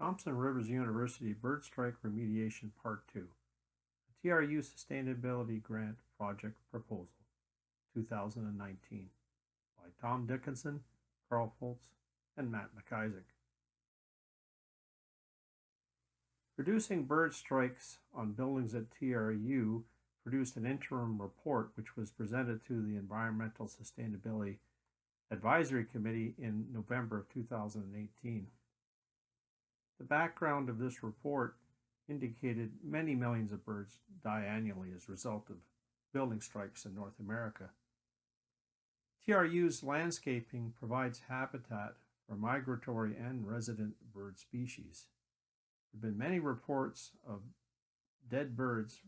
Thompson Rivers University Bird Strike Remediation Part 2, a TRU Sustainability Grant Project Proposal, 2019, by Tom Dickinson, Carl Foltz, and Matt McIsaac. Reducing bird strikes on buildings at TRU produced an interim report which was presented to the Environmental Sustainability Advisory Committee in November of 2018. The background of this report indicated many millions of birds die annually as a result of building strikes in North America. TRU's landscaping provides habitat for migratory and resident bird species. There have been many reports of dead birds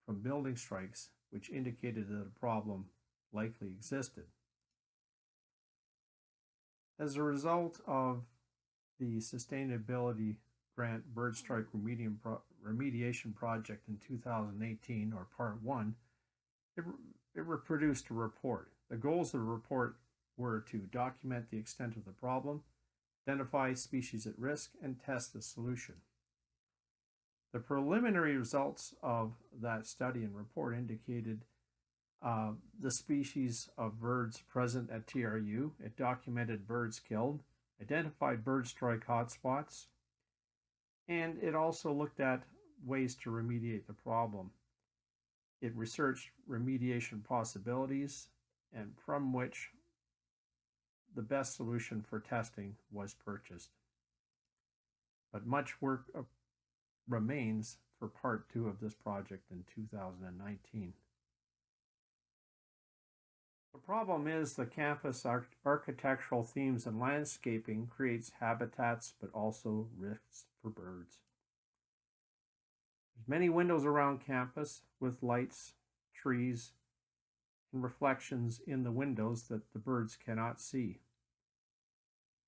from building strikes which indicated that a problem likely existed. As a result of the Sustainability Grant Bird Strike Remediation Project in 2018, or Part 1, it produced a report. The goals of the report were to document the extent of the problem, identify species at risk, and test the solution. The preliminary results of that study and report indicated the species of birds present at TRU. It documented birds killed, identified bird strike hotspots, and it also looked at ways to remediate the problem. It researched remediation possibilities, and from which the best solution for testing was purchased. But much work remains for Part 2 of this project in 2019. The problem is the campus architectural themes and landscaping creates habitats but also risks for birds. There's many windows around campus with lights, trees, and reflections in the windows that the birds cannot see,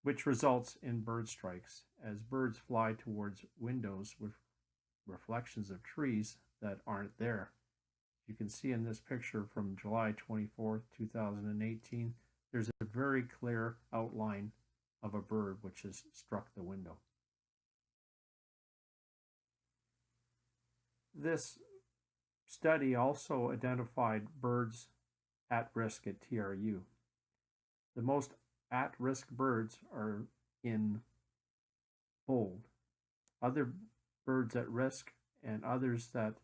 which results in bird strikes as birds fly towards windows with reflections of trees that aren't there. You can see in this picture from July 24th, 2018, there's a very clear outline of a bird which has struck the window. This study also identified birds at risk at TRU. The most at-risk birds are in bold. Other birds at risk and others that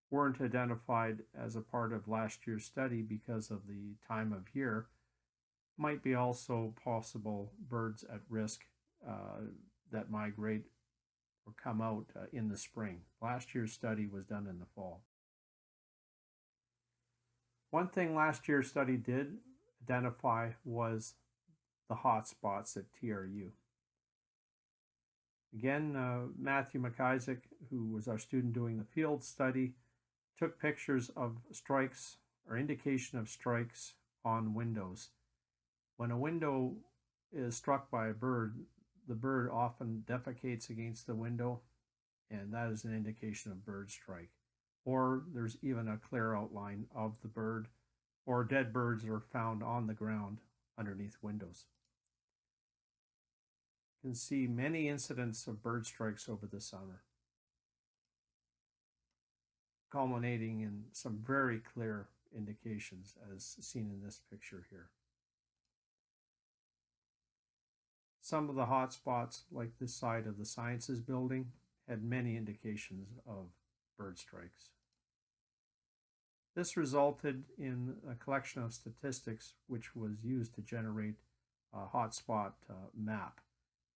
weren't identified as a part of last year's study because of the time of year might be also possible birds at risk that migrate or come out in the spring. Last year's study was done in the fall. One thing last year's study did identify was the hot spots at TRU. Again, Matthew McIsaac, who was our student doing the field study, took pictures of strikes or indication of strikes on windows. When a window is struck by a bird, the bird often defecates against the window, and that is an indication of bird strike. Or there's even a clear outline of the bird, or dead birds are found on the ground underneath windows. You can see many incidents of bird strikes over the summer, culminating in some very clear indications as seen in this picture here. Some of the hot spots, like this side of the Sciences building, had many indications of bird strikes. This resulted in a collection of statistics which was used to generate a hotspot map.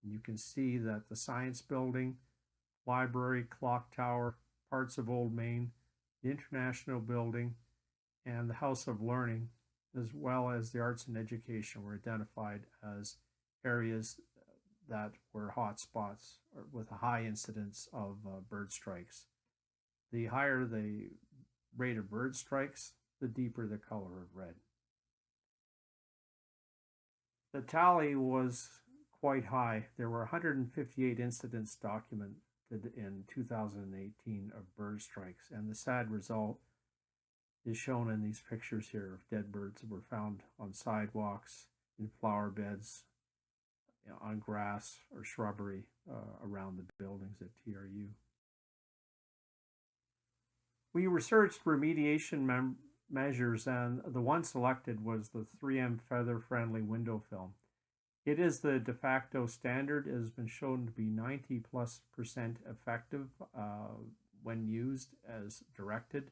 And you can see that the Science building, library, clock tower, parts of Old Main, the International building, and the House of Learning, as well as the Arts and Education, were identified as areas that were hot spots with a high incidence of bird strikes. The higher the rate of bird strikes, the deeper the color of red. The tally was quite high. There were 158 incidents documented in 2018 of bird strikes, and the sad result is shown in these pictures here of dead birds that were found on sidewalks, in flower beds, on grass or shrubbery around the buildings at TRU. We researched remediation measures, and the one selected was the 3M feather-friendly window film. It is the de facto standard. It has been shown to be 90+% effective when used as directed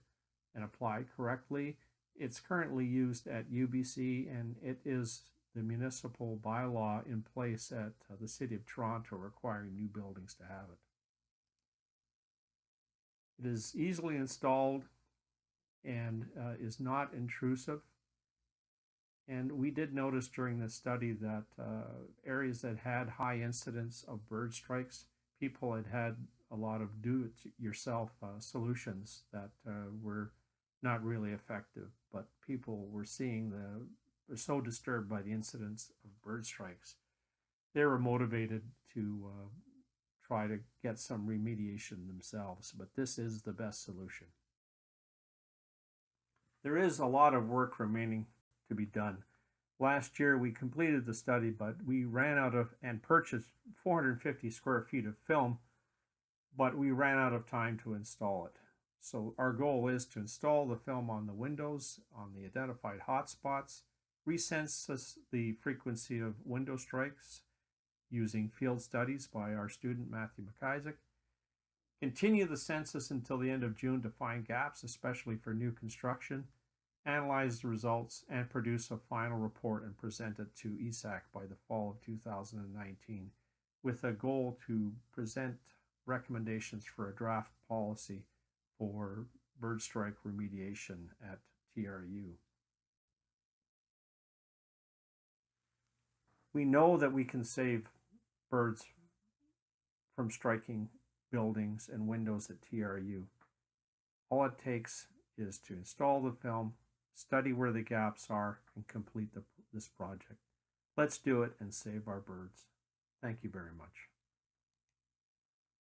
and applied correctly. It's currently used at UBC, and it is the municipal bylaw in place at the City of Toronto requiring new buildings to have it. It is easily installed and is not intrusive. And we did notice during this study that areas that had high incidence of bird strikes, people had a lot of do-it-yourself solutions that were not really effective, but people were were so disturbed by the incidence of bird strikes, they were motivated to try to get some remediation themselves, but this is the best solution. There is a lot of work remaining to be done. Last year we completed the study, but we ran out of and purchased 450 square feet of film, but we ran out of time to install it. So our goal is to install the film on the windows, on the identified hotspots, recensus the frequency of window strikes using field studies by our student Matthew McIsaac, continue the census until the end of June to find gaps, especially for new construction, analyze the results, and produce a final report and present it to ESAC by the fall of 2019, with a goal to present recommendations for a draft policy for bird strike remediation at TRU. We know that we can save birds from striking buildings and windows at TRU. All it takes is to install the film, study where the gaps are, and complete this project. Let's do it and save our birds. Thank you very much.